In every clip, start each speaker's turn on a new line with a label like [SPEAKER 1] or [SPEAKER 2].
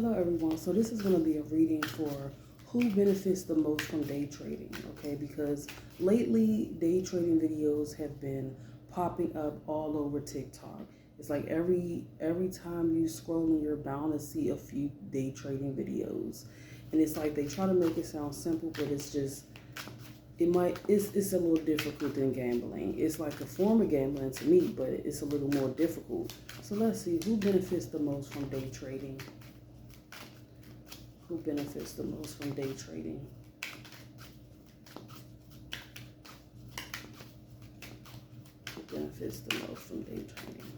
[SPEAKER 1] Hello everyone. So this is going to be a reading for who benefits the most from day trading, okay? Because lately day trading videos have been popping up all over TikTok. It's like every time you scroll, you're bound to see a few day trading videos. And it's like they try to make it sound simple, but it's a little difficult than gambling. It's like a form of gambling to me, but it's a little more difficult. So let's see who benefits the most from day trading. Who benefits the most from day trading? Who benefits the most from day trading?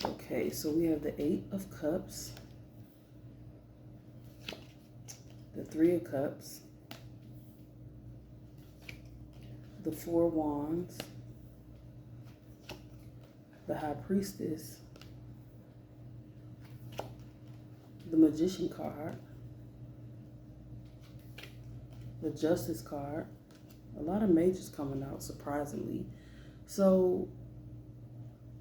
[SPEAKER 1] Okay, so we have the Eight of Cups, the Three of Cups, the Four of Wands, the High Priestess, the Magician card, the Justice card. A lot of majors coming out, surprisingly. So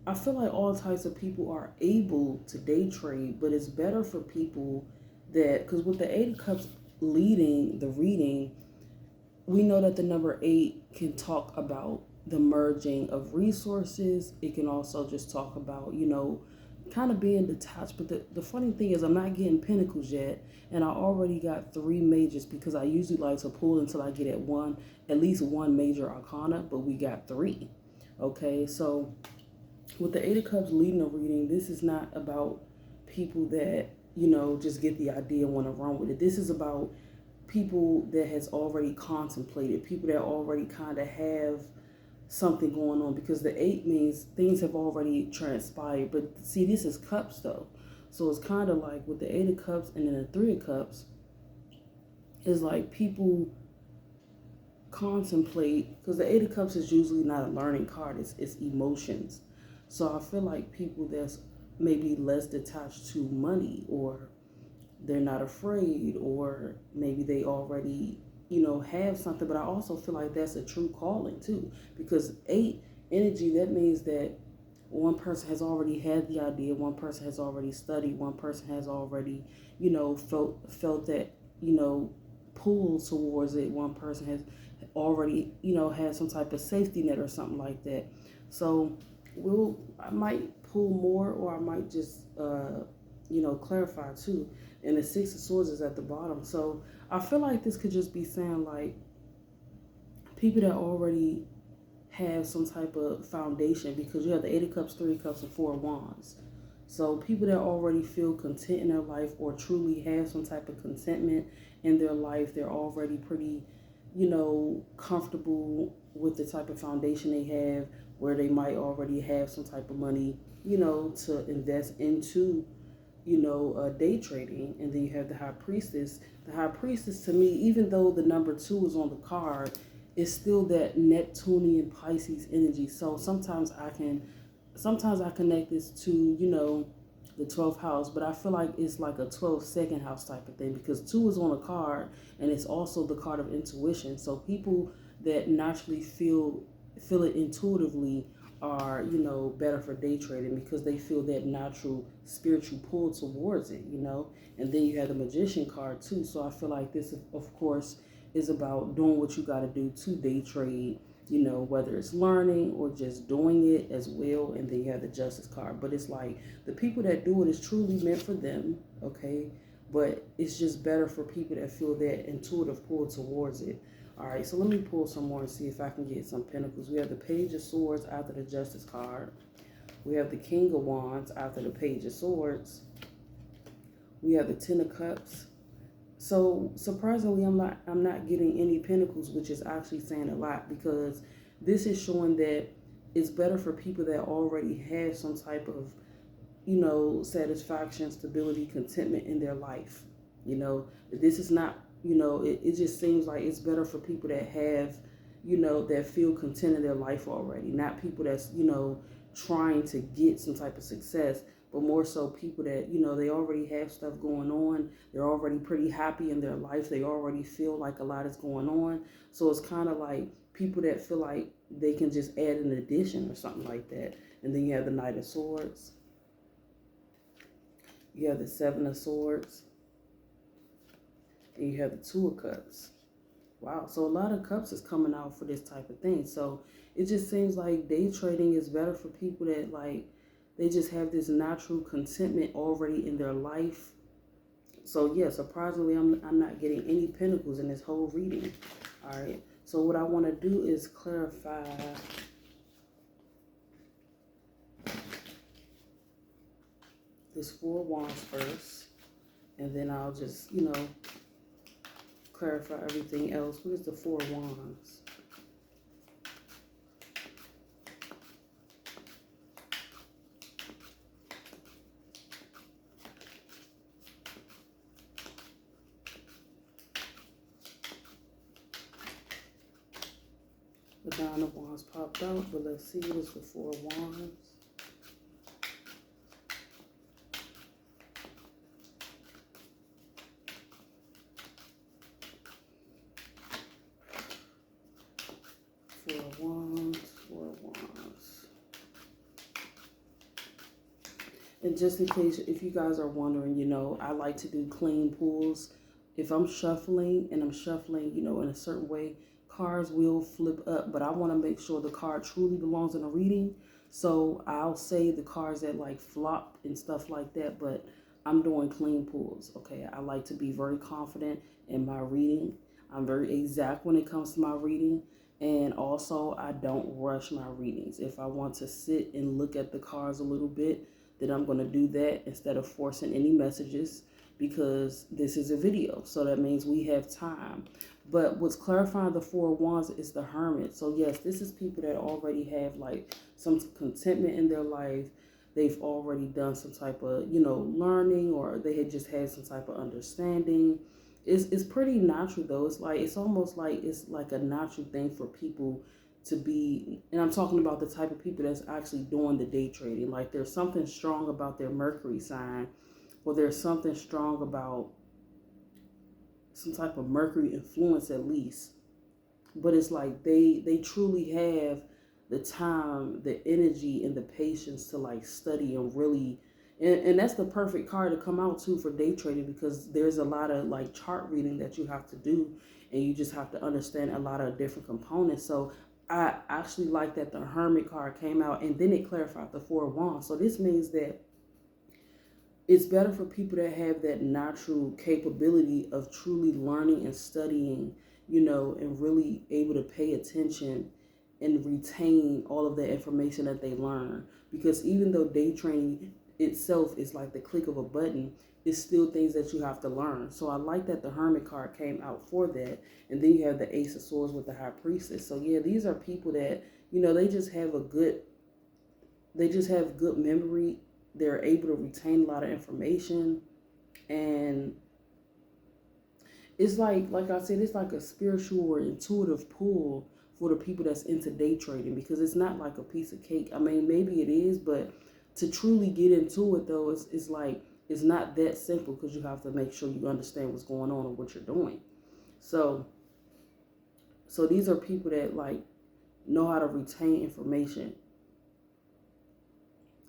[SPEAKER 1] I feel like all types of people are able to day trade, but it's better for people that, because with the Eight of Cups leading the reading, we know that the number 8 can talk about the merging of resources. It can also just talk about, kind of being detached. But the funny thing is I'm not getting pentacles yet, and I already got 3 majors because I usually like to pull until I get at least one major arcana, but we got 3. Okay, so with the Eight of Cups leading a reading, this is not about people that, just get the idea and want to run with it. This is about people that has already contemplated, people that already kind of have something going on, because the 8 means things have already transpired. But see, this is cups though. So it's kind of like with the Eight of Cups and then the Three of Cups, is like people contemplate, because the Eight of Cups is usually not a learning card, it's emotions. So I feel like people that's maybe less detached to money, or they're not afraid, or maybe they already, have something. But I also feel like that's a true calling too, because 8 energy, that means that one person has already had the idea, one person has already studied, one person has already, felt that, pull towards it, one person has already, had some type of safety net or something like that. So I might pull more, or I might just clarify too. And the Six of Swords is at the bottom. So I feel like this could just be saying like people that already have some type of foundation, because you have the Eight of Cups, Three of Cups, and Four of Wands. So people that already feel content in their life, or truly have some type of contentment in their life, they're already pretty, comfortable with the type of foundation they have, where they might already have some type of money, to invest into, day trading. And then you have the High Priestess. The High Priestess, to me, even though the number 2 is on the card, is still that Neptunian Pisces energy. So sometimes I connect this to, the 12th house, but I feel like it's like a 12 second house type of thing, because 2 is on a card, and it's also the card of intuition. So people that naturally feel it intuitively are, better for day trading, because they feel that natural spiritual pull towards it, And then you have the Magician card too. So I feel like this, of course, is about doing what you got to do to day trade, whether it's learning or just doing it as well. And then you have the Justice card. But it's like the people that do it is truly meant for them, okay? But it's just better for people that feel that intuitive pull towards it. All right, so let me pull some more and see if I can get some pentacles. We have the Page of Swords after the Justice card. We have the King of Wands after the Page of Swords. We have the Ten of Cups. So surprisingly, I'm not getting any pentacles, which is actually saying a lot, because this is showing that it's better for people that already have some type of, satisfaction, stability, contentment in their life. This is not, it just seems like it's better for people that have, that feel content in their life already, not people that's, trying to get some type of success, but more so people that, they already have stuff going on. They're already pretty happy in their life. They already feel like a lot is going on. So it's kind of like people that feel like they can just add an addition or something like that. And then you have the Knight of Swords. You have the Seven of Swords. And you have the Two of Cups. Wow, so a lot of cups is coming out for this type of thing. So it just seems like day trading is better for people that like, they just have this natural contentment already in their life. So yeah, surprisingly, I'm not getting any pentacles in this whole reading. All right, so what I want to do is clarify this Four of Wands first, and then I'll just, clarify everything else. What is the Four of Wands? The Nine of Wands popped out, but let's see what is the Four of Wands. Four of Wands, Four of Wands. And just in case, if you guys are wondering, I like to do clean pulls. If I'm shuffling and I'm shuffling, in a certain way, cards will flip up, but I want to make sure the card truly belongs in a reading. So I'll say the cards that like flop and stuff like that, but I'm doing clean pulls. Okay, I like to be very confident in my reading. I'm very exact when it comes to my reading. And also, I don't rush my readings. If I want to sit and look at the cards a little bit, then I'm going to do that instead of forcing any messages, because this is a video. So that means we have time. But what's clarifying the Four of Wands is the Hermit. So yes, this is people that already have like some contentment in their life. They've already done some type of, learning, or they had just had some type of understanding. It's pretty natural though. It's almost like it's like a natural thing for people to be, and I'm talking about the type of people that's actually doing the day trading. Like there's something strong about their Mercury sign, or there's something strong about some type of Mercury influence at least. But it's like they truly have the time, the energy, and the patience to like study and really, and that's the perfect card to come out too for day trading, because there's a lot of like chart reading that you have to do, and you just have to understand a lot of different components. So I actually like that the Hermit card came out, and then it clarified the Four of Wands. So this means that it's better for people that have that natural capability of truly learning and studying, and really able to pay attention and retain all of the information that they learn. Because even though day trading itself is like the click of a button, it's still things that you have to learn. So I like that the Hermit card came out for that. And then you have the Ace of Swords with the High Priestess. So yeah, these are people that, they just have good memory. They're able to retain a lot of information. And it's like I said, it's like a spiritual or intuitive pull for the people that's into day trading, because it's not like a piece of cake. I mean, maybe it is, but to truly get into it though, it's like, it's not that simple, because you have to make sure you understand what's going on and what you're doing. So these are people that like know how to retain information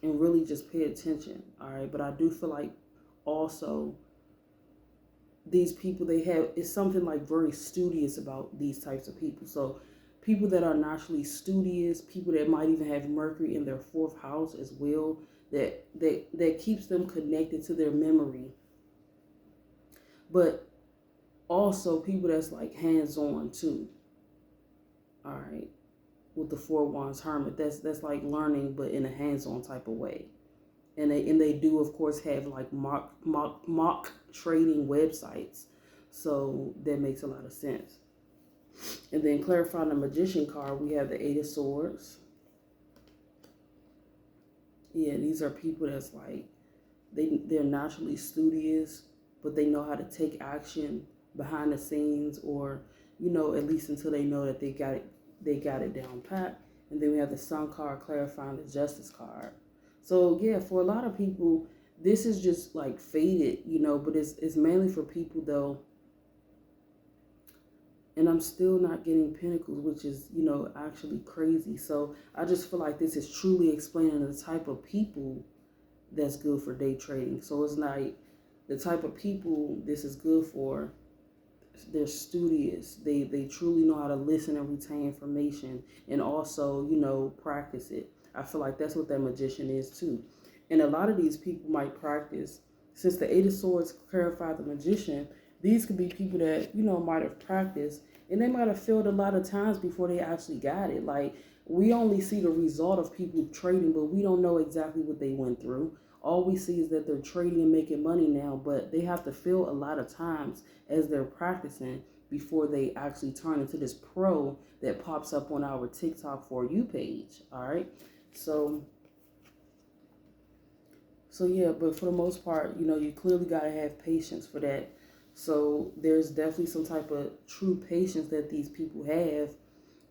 [SPEAKER 1] and really just pay attention. All right. But I do feel like also these people, it's something like very studious about these types of people. So people that are naturally studious, people that might even have Mercury in their fourth house as well, that keeps them connected to their memory. But also people that's like hands-on too. All right. With the Four of Wands Hermit, that's like learning, but in a hands-on type of way. And they do of course have like mock trading websites, so that makes a lot of sense. And then clarifying the Magician card, we have the Eight of Swords. Yeah, these are people that's like they're naturally studious, but they know how to take action behind the scenes, or at least until they know that they got it down pat. And then we have the Sun card clarifying the Justice card. So yeah, for a lot of people, this is just like faded, but it's mainly for people though and I'm still not getting Pentacles, which is, actually crazy. So I just feel like this is truly explaining the type of people that's good for day trading. So it's like the type of people this is good for. They're studious. They truly know how to listen and retain information, and also, practice it. I feel like that's what that magician is too. And a lot of these people might practice. Since the Eight of Swords clarified the magician, these could be people that, might have practiced, and they might have failed a lot of times before they actually got it. Like, we only see the result of people trading, but we don't know exactly what they went through. All we see is that they're trading and making money now, but they have to fail a lot of times as they're practicing before they actually turn into this pro that pops up on our TikTok For You page. All right. So yeah, but for the most part, you clearly got to have patience for that. So there's definitely some type of true patience that these people have.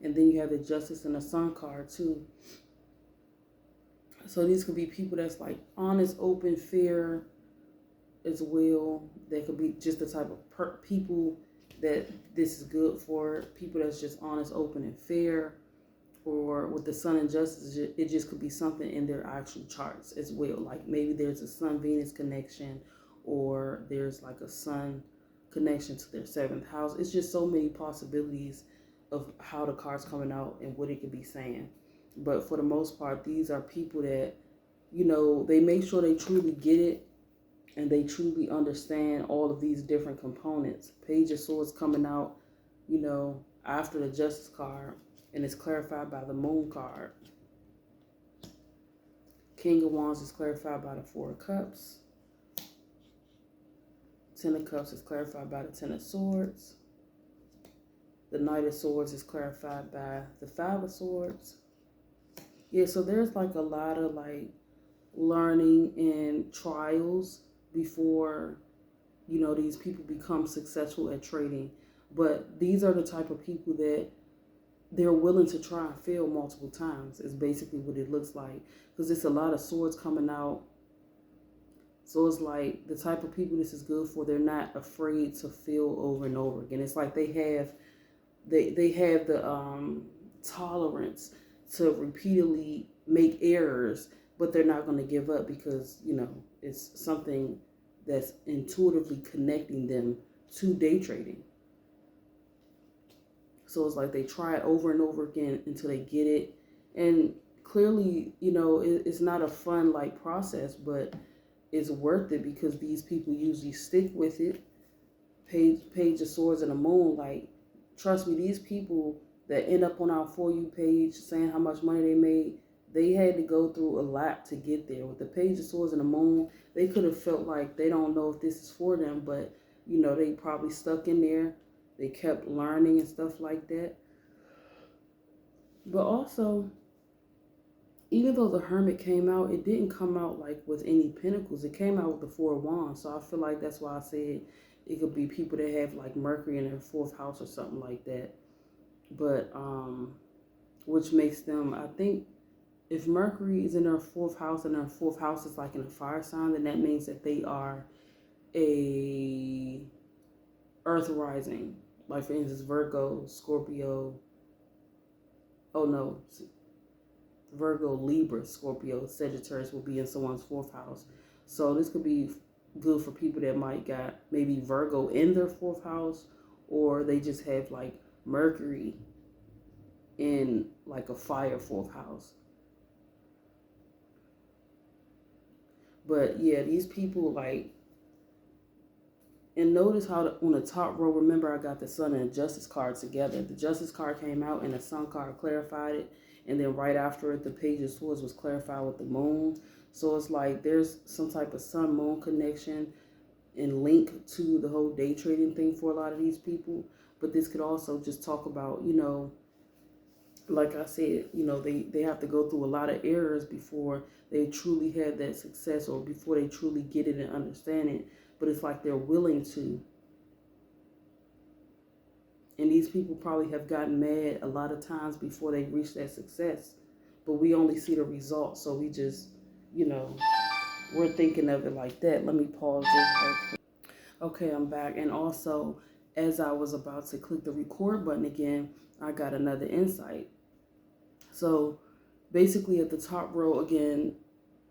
[SPEAKER 1] And then you have the Justice and the Sun card too. So these could be people that's like honest, open, fair as well. They could be just the type of people that this is good for. People that's just honest, open, and fair. Or with the Sun and Justice, it just could be something in their actual charts as well. Like maybe there's a Sun-Venus connection, or there's like a Sun connection to their 7th house. It's just so many possibilities of how the card's coming out and what it could be saying. But for the most part, these are people that, they make sure they truly get it and they truly understand all of these different components. Page of Swords coming out, after the Justice card, and it's clarified by the Moon card. King of Wands is clarified by the Four of Cups. Ten of Cups is clarified by the Ten of Swords. The Knight of Swords is clarified by the Five of Swords. Yeah, so there's like a lot of like learning and trials before, these people become successful at trading. But these are the type of people that they're willing to try and fail multiple times is basically what it looks like. Because it's a lot of swords coming out. So it's like the type of people this is good for, they're not afraid to fail over and over again. It's like they have the tolerance to repeatedly make errors, but they're not going to give up because, it's something that's intuitively connecting them to day trading. So it's like they try it over and over again until they get it. And clearly, it's not a fun like process, but it's worth it because these people usually stick with it. Page of Swords and the Moon, like, trust me, these people that end up on our For You page saying how much money they made, they had to go through a lot to get there. With the Page of Swords and the Moon, they could have felt like they don't know if this is for them, but, they probably stuck in there. They kept learning and stuff like that. But also, even though the Hermit came out, it didn't come out like with any pentacles. It came out with the Four of Wands. So I feel like that's why I said it could be people that have like Mercury in their 4th house or something like that. But which makes them, I think, if Mercury is in their 4th house and their 4th house is like in a fire sign, then that means that they are a Earth rising. Like for instance, Virgo, Scorpio. Oh no, Virgo, Libra, Scorpio, Sagittarius will be in someone's 4th house. So this could be good for people that might got maybe Virgo in their 4th house, or they just have like Mercury in like a fire 4th house. But yeah, these people like, and notice how on the top row, remember I got the Sun and Justice card together. The Justice card came out and the Sun card clarified it. And then right after it, the Page of Swords was clarified with the Moon. So it's like there's some type of Sun-Moon connection and link to the whole day trading thing for a lot of these people. But this could also just talk about, like I said, they have to go through a lot of errors before they truly have that success or before they truly get it and understand it. But it's like they're willing to. And these people probably have gotten mad a lot of times before they reach that success. But we only see the results. So we just, we're thinking of it like that. Let me pause this real quick. Okay, I'm back. And also, as I was about to click the record button again, I got another insight. So basically at the top row again,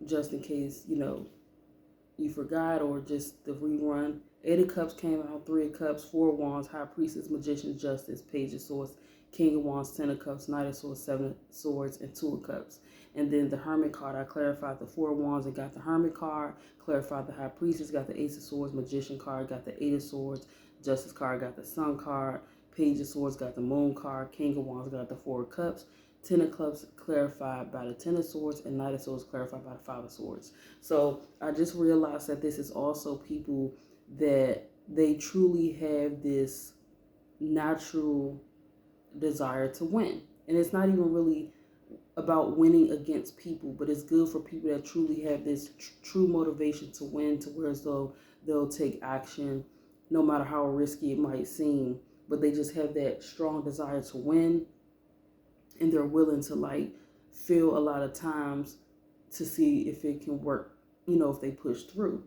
[SPEAKER 1] just in case, you forgot or just the rerun, Eight of Cups came out, Three of Cups, Four of Wands, High Priestess, Magician, Justice, Page of Swords, King of Wands, Ten of Cups, Knight of Swords, Seven of Swords, and Two of Cups. And then the Hermit card, I clarified the Four of Wands and got the Hermit card, clarified the High Priestess, got the Ace of Swords, Magician card, got the Eight of Swords, Justice card, got the Sun card, Page of Swords, got the Moon card, King of Wands, got the Four of Cups, Ten of Cups clarified by the Ten of Swords, and Knight of Swords clarified by the Five of Swords. So I just realized that this is also people that they truly have this natural desire to win. And it's not even really about winning against people, but it's good for people that truly have this true motivation to win, to where as though they'll take action no matter how risky it might seem, but they just have that strong desire to win, and they're willing to fail a lot of times to see if it can work, if they push through.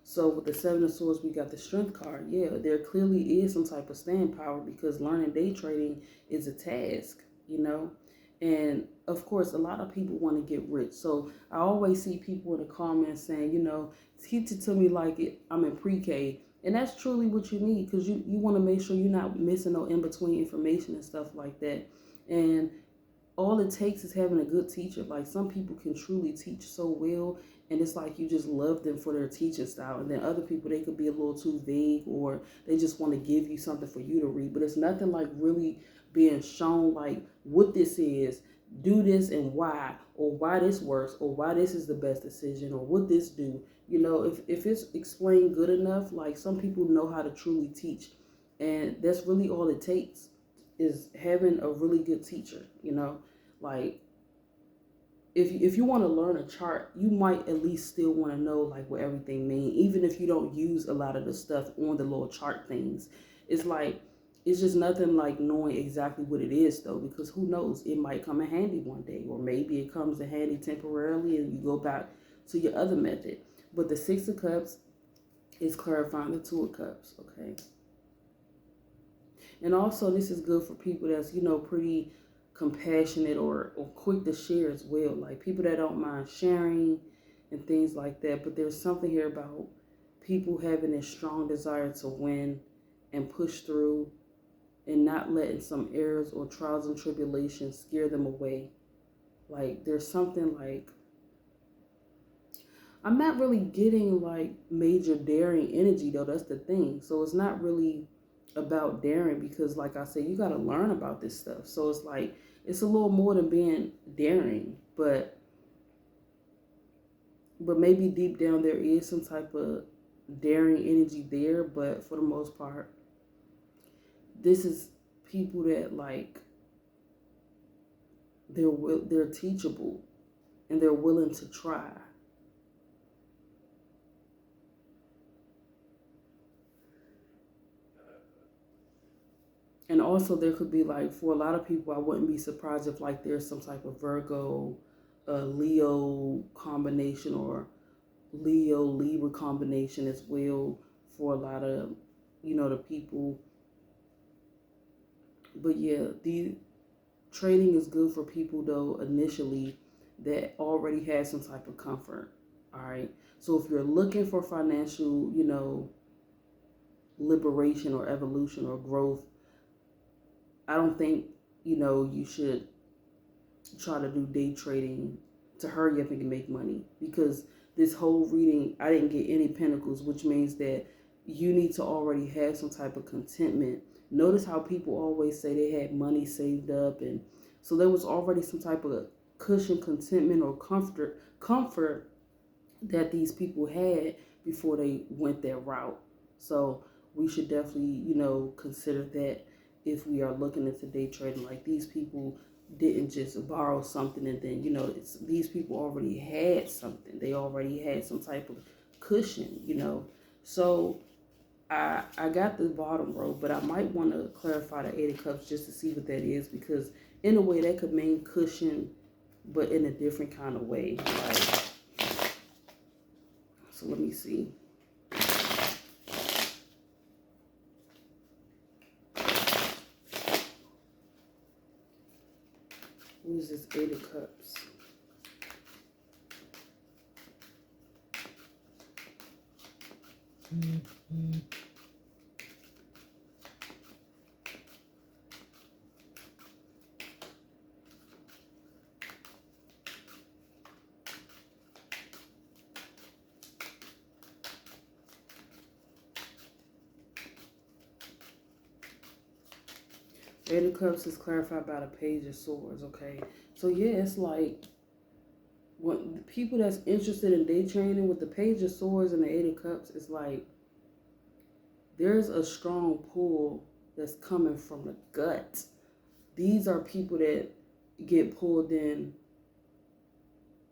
[SPEAKER 1] So with the Seven of Swords, we got the Strength card. Yeah, there clearly is some type of staying power, because learning day trading is a task, and of course a lot of people want to get rich. So I always see people in the comments saying, teach it to me like I'm in pre-K. And that's truly what you need, because you want to make sure you're not missing no in-between information and stuff like that. And all it takes is having a good teacher. Like, some people can truly teach so well, and it's like you just love them for their teaching style. And then other people, they could be a little too vague, or they just want to give you something for you to read. But it's nothing like really being shown like what this is, do this and why, or why this works, or why this is the best decision, or what this do. If it's explained good enough, like, some people know how to truly teach, and that's really all it takes, is having a really good teacher. Like, if you want to learn a chart, you might at least still want to know like what everything means, even if you don't use a lot of the stuff on the little chart things. It's just nothing like knowing exactly what it is, though, because who knows, it might come in handy one day, or maybe it comes in handy temporarily and you go back to your other method. But the Six of Cups is clarifying the Two of Cups, okay? And also, this is good for people that's, pretty compassionate or quick to share as well. Like, people that don't mind sharing and things like that. But there's something here about people having a strong desire to win and push through, and not letting some errors or trials and tribulations scare them away. Like, there's something like, I'm not really getting like major daring energy, though. That's the thing. So it's not really about daring, because like I said, you got to learn about this stuff. So it's like, it's a little more than being daring, but maybe deep down there is some type of daring energy there. But for the most part, this is people that like, they're teachable, and they're willing to try. And also, there could be like, for a lot of people, I wouldn't be surprised if like there's some type of Virgo, Leo combination, or Leo Libra combination as well for a lot of, the people. But yeah, the trading is good for people, though, initially, that already has some type of comfort. All right. So if you're looking for financial, liberation or evolution or growth, I don't think, you should try to do day trading to hurry up and make money, because this whole reading, I didn't get any pentacles, which means that you need to already have some type of contentment. Notice how people always say they had money saved up, and so there was already some type of cushion, contentment, or comfort that these people had before they went that route. So we should definitely, consider that if we are looking into day trading. Like, these people didn't just borrow something and then, these people already had something. They already had some type of cushion, So I got the bottom row, but I might want to clarify the Eight of Cups just to see what that is, because in a way that could mean cushion, but in a different kind of way. Like, so let me see. is this Eight of Cups? Eight of Cups is clarified by the Page of Swords, okay? So yeah, it's like when the people that's interested in day trading with the Page of Swords and the Eight of Cups, it's like there's a strong pull that's coming from the gut. These are people that get pulled in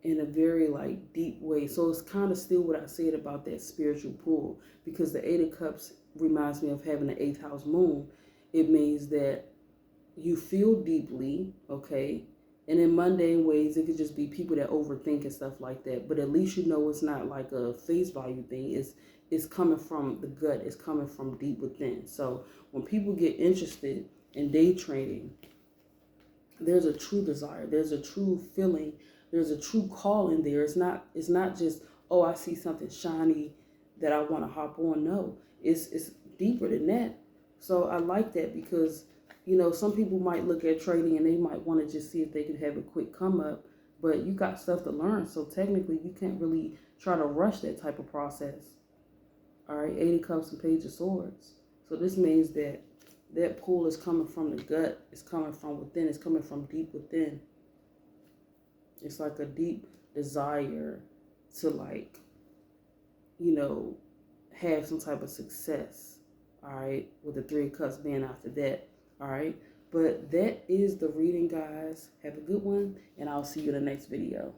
[SPEAKER 1] a very like deep way. So it's kind of still what I said about that spiritual pull, because the Eight of Cups reminds me of having the 8th house moon. It means that you feel deeply, okay? And in mundane ways, it could just be people that overthink and stuff like that. But at least you know it's not like a face value thing. It's coming from the gut. It's coming from deep within. So when people get interested in day trading, there's a true desire. There's a true feeling. There's a true call in there. It's not just, oh, I see something shiny that I want to hop on. No, it's deeper than that. So I like that, because you know, some people might look at trading and they might want to just see if they can have a quick come up, but you got stuff to learn. So technically, you can't really try to rush that type of process. All right, Eight of Cups and Page of Swords. So this means that that pull is coming from the gut. It's coming from within. It's coming from deep within. It's like a deep desire to, like, you know, have some type of success. All right, with the Three of Cups being after that. All right, but that is the reading, guys. Have a good one, and I'll see you in the next video.